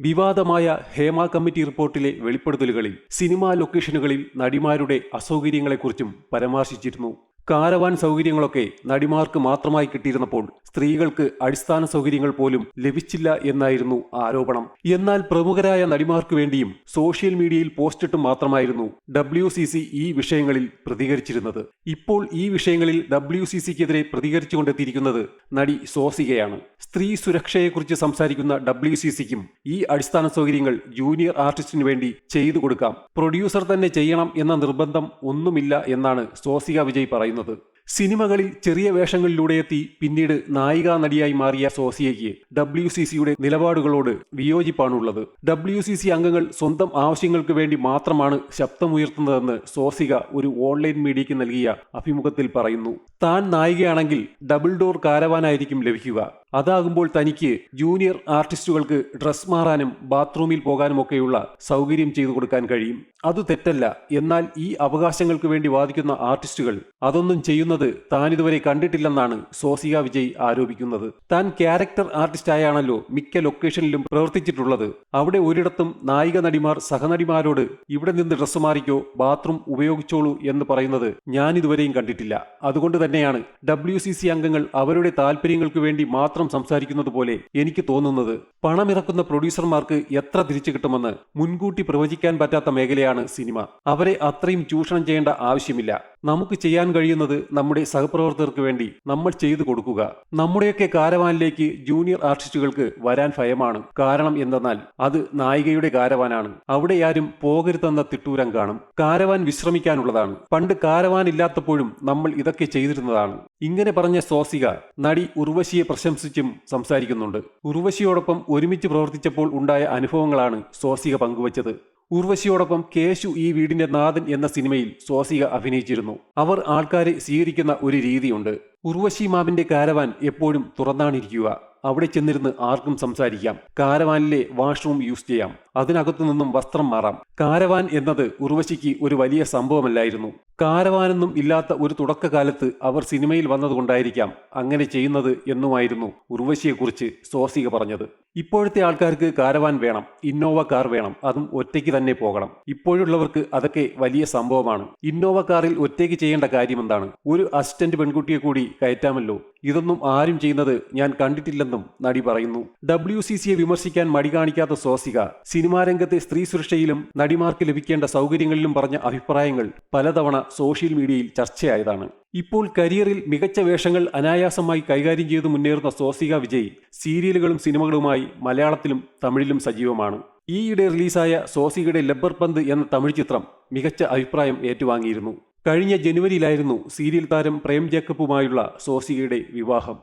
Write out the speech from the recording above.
വിവാദമായ ഹേമ കമ്മിറ്റി റിപ്പോർട്ടിലെ വെളിപ്പെടുത്തലുകളിൽ സിനിമാ ലൊക്കേഷനുകളിൽ നടിമാരുടെ അസൗകര്യങ്ങളെക്കുറിച്ചും പരാമർശിച്ചിരുന്നു. കാരവാൻ സൗകര്യങ്ങളൊക്കെ നടിമാർക്ക് മാത്രമായി കിട്ടിയിരുന്നപ്പോൾ സ്ത്രീകൾക്ക് അടിസ്ഥാന സൗകര്യങ്ങൾ പോലും ലഭിച്ചില്ല എന്നായിരുന്നു ആരോപണം. എന്നാൽ പ്രമുഖരായ നടിമാർക്ക് വേണ്ടിയും സോഷ്യൽ മീഡിയയിൽ പോസ്റ്റിട്ടും മാത്രമായിരുന്നു WCC ഈ വിഷയങ്ങളിൽ പ്രതികരിച്ചിരുന്നത്. ഇപ്പോൾ ഈ വിഷയങ്ങളിൽ WCCക്കെതിരെ പ്രതികരിച്ചുകൊണ്ടെത്തിയിരിക്കുന്നത് നടി സ്വാസികയാണ്. സ്ത്രീ സുരക്ഷയെക്കുറിച്ച് സംസാരിക്കുന്ന WCCക്കും ഈ അടിസ്ഥാന സൗകര്യങ്ങൾ ജൂനിയർ ആർട്ടിസ്റ്റിനു വേണ്ടി ചെയ്തു കൊടുക്കാം, പ്രൊഡ്യൂസർ തന്നെ ചെയ്യണം എന്ന നിർബന്ധം ഒന്നുമില്ല എന്നാണ് സ്വാസിക വിജയ് പറയുന്നത്. സിനിമകളിൽ ചെറിയ വേഷങ്ങളിലൂടെ എത്തി പിന്നീട് നായികാ നടിയായി മാറിയ സ്വാസികയ്ക്ക് WCCയുടെ നിലപാടുകളോട് വിയോജിപ്പാണുള്ളത്. WCC അംഗങ്ങൾ സ്വന്തം ആവശ്യങ്ങൾക്ക് വേണ്ടി മാത്രമാണ് ശബ്ദമുയർത്തുന്നതെന്ന് സ്വാസിക ഒരു ഓൺലൈൻ മീഡിയയ്ക്ക് നൽകിയ അഭിമുഖത്തിൽ പറയുന്നു. താൻ നായികയാണെങ്കിൽ ഡബിൾ ഡോർ കാരവാനായിരിക്കും ലഭിക്കുക. അതാകുമ്പോൾ തനിക്ക് ജൂനിയർ ആർട്ടിസ്റ്റുകൾക്ക് ഡ്രസ് മാറാനും ബാത്റൂമിൽ പോകാനുമൊക്കെയുള്ള സൗകര്യം ചെയ്തു കൊടുക്കാൻ കഴിയും. അത് തെറ്റല്ല. എന്നാൽ ഈ അവകാശങ്ങൾക്ക് വേണ്ടി വാദിക്കുന്ന ആർട്ടിസ്റ്റുകൾ അതൊന്നും ചെയ്യുന്നത് താനിതുവരെ കണ്ടിട്ടില്ലെന്നാണ് സ്വാസിക വിജയ് ആരോപിക്കുന്നത്. താൻ ക്യാരക്ടർ ആർട്ടിസ്റ്റായാണല്ലോ മിക്ക ലൊക്കേഷനിലും പ്രവർത്തിച്ചിട്ടുള്ളത്. അവിടെ ഒരിടത്തും നായിക നടിമാർ സഹനടിമാരോട് ഇവിടെ നിന്ന് ഡ്രസ് മാറിക്കോ, ബാത്റൂം ഉപയോഗിച്ചോളൂ എന്ന് പറയുന്നത് ഞാനിതുവരെയും കണ്ടിട്ടില്ല. അതുകൊണ്ട് തന്നെയാണ് WCC അംഗങ്ങൾ അവരുടെ താല്പര്യങ്ങൾക്ക് വേണ്ടി മാത്രം സംസാരിക്കുന്നത് പോലെ എനിക്ക് തോന്നുന്നത്. പണമിറക്കുന്ന പ്രൊഡ്യൂസർമാർക്ക് എത്ര തിരിച്ചു കിട്ടുമെന്ന് മുൻകൂട്ടി പ്രവചിക്കാൻ പറ്റാത്ത മേഖലയാണ് സിനിമ. അവരെ അത്രയും ചൂഷണം ചെയ്യേണ്ട ആവശ്യമില്ല. നമുക്ക് ചെയ്യാൻ കഴിയുന്നത് നമ്മുടെ സഹപ്രവർത്തകർക്ക് വേണ്ടി നമ്മൾ ചെയ്തു കൊടുക്കുക. നമ്മുടെയൊക്കെ കാരവാനിലേക്ക് ജൂനിയർ ആർട്ടിസ്റ്റുകൾക്ക് വരാൻ ഭയമാണ്. കാരണം എന്തെന്നാൽ അത് നായികയുടെ കാരവാനാണ്. അവിടെ ആരും പോകരുതെന്ന തിട്ടൂരം കാണും. കാരവാൻ വിശ്രമിക്കാനുള്ളതാണ്. പണ്ട് കാരവാൻ ഇല്ലാത്തപ്പോഴും നമ്മൾ ഇതൊക്കെ ചെയ്തിരുന്നതാണ്. ഇങ്ങനെ പറഞ്ഞ സ്വാസിക നടി ഉർവശിയെ പ്രശംസിച്ചും സംസാരിക്കുന്നുണ്ട്. ഉർവശിയോടൊപ്പം ഒരുമിച്ച് പ്രവർത്തിച്ചപ്പോൾ ഉണ്ടായ അനുഭവങ്ങളാണ് സ്വാസിക പങ്കുവച്ചത്. ഉർവശിയോടൊപ്പം കേശു ഈ വീടിന്റെ നാഥൻ എന്ന സിനിമയിൽ സ്വാസിക അഭിനയിച്ചിരുന്നു. അവർ ആൾക്കാരെ സ്വീകരിക്കുന്ന ഒരു രീതിയുണ്ട്. ഉർവശി മാമിന്റെ കാരവാൻ എപ്പോഴും തുറന്നാണിരിക്കുക. അവിടെ ചെന്നിരുന്ന് ആർക്കും സംസാരിക്കാം. കാരവാനിലെ വാഷ്റൂം യൂസ് ചെയ്യാം. അതിനകത്തു നിന്നും വസ്ത്രം മാറാം. കാരവാൻ എന്നത് ഉർവശിക്ക് ഒരു വലിയ സംഭവമല്ലായിരുന്നു. കാരവാനൊന്നും ഇല്ലാത്ത ഒരു തുടക്കകാലത്ത് അവർ സിനിമയിൽ വന്നതുകൊണ്ടായിരിക്കാം അങ്ങനെ ചെയ്യുന്നത് എന്നുമായിരുന്നു ഉർവശിയെക്കുറിച്ച് സ്വാസിക പറഞ്ഞത്. ഇപ്പോഴത്തെ ആൾക്കാർക്ക് കാരവാൻ വേണം, ഇന്നോവ കാർ വേണം, അതും ഒറ്റയ്ക്ക് തന്നെ പോകണം. ഇപ്പോഴുള്ളവർക്ക് അതൊക്കെ വലിയ സംഭവമാണ്. ഇന്നോവ കാറിൽ ഒറ്റയ്ക്ക് ചെയ്യേണ്ട കാര്യമെന്താണ്? ഒരു അസിസ്റ്റന്റ് പെൺകുട്ടിയെ കൂടി കയറ്റാമല്ലോ. ഇതൊന്നും ആരും ചെയ്യുന്നത് ഞാൻ കണ്ടിട്ടില്ലെന്നും നടി പറയുന്നു. WCCയെ വിമർശിക്കാൻ മടി കാണിക്കാത്ത സ്വാസിക സിനിമാരംഗത്തെ സ്ത്രീ സുരക്ഷയിലും നടിമാർക്ക് ലഭിക്കേണ്ട സൗകര്യങ്ങളിലും പറഞ്ഞ അഭിപ്രായങ്ങൾ പലതവണ സോഷ്യൽ മീഡിയയിൽ ചർച്ചയായതാണ്. ഇപ്പോൾ കരിയറിൽ മികച്ച വേഷങ്ങൾ അനായാസമായി കൈകാര്യം ചെയ്തു മുന്നേറുന്ന സ്വാസിക വിജയ് സീരിയലുകളും സിനിമകളുമായി മലയാളത്തിലും തമിഴിലും സജീവമാണ്. ഈയിടെ റിലീസായ സ്വാസികയുടെ ലബ്ബർ പന്ത് എന്ന തമിഴ് ചിത്രം മികച്ച അഭിപ്രായം ഏറ്റുവാങ്ങിയിരുന്നു. കഴിഞ്ഞ ജനുവരിയിലായിരുന്നു സീരിയൽ താരം പ്രേം ജേക്കബുമായുള്ള സ്വാസികയുടെ വിവാഹം.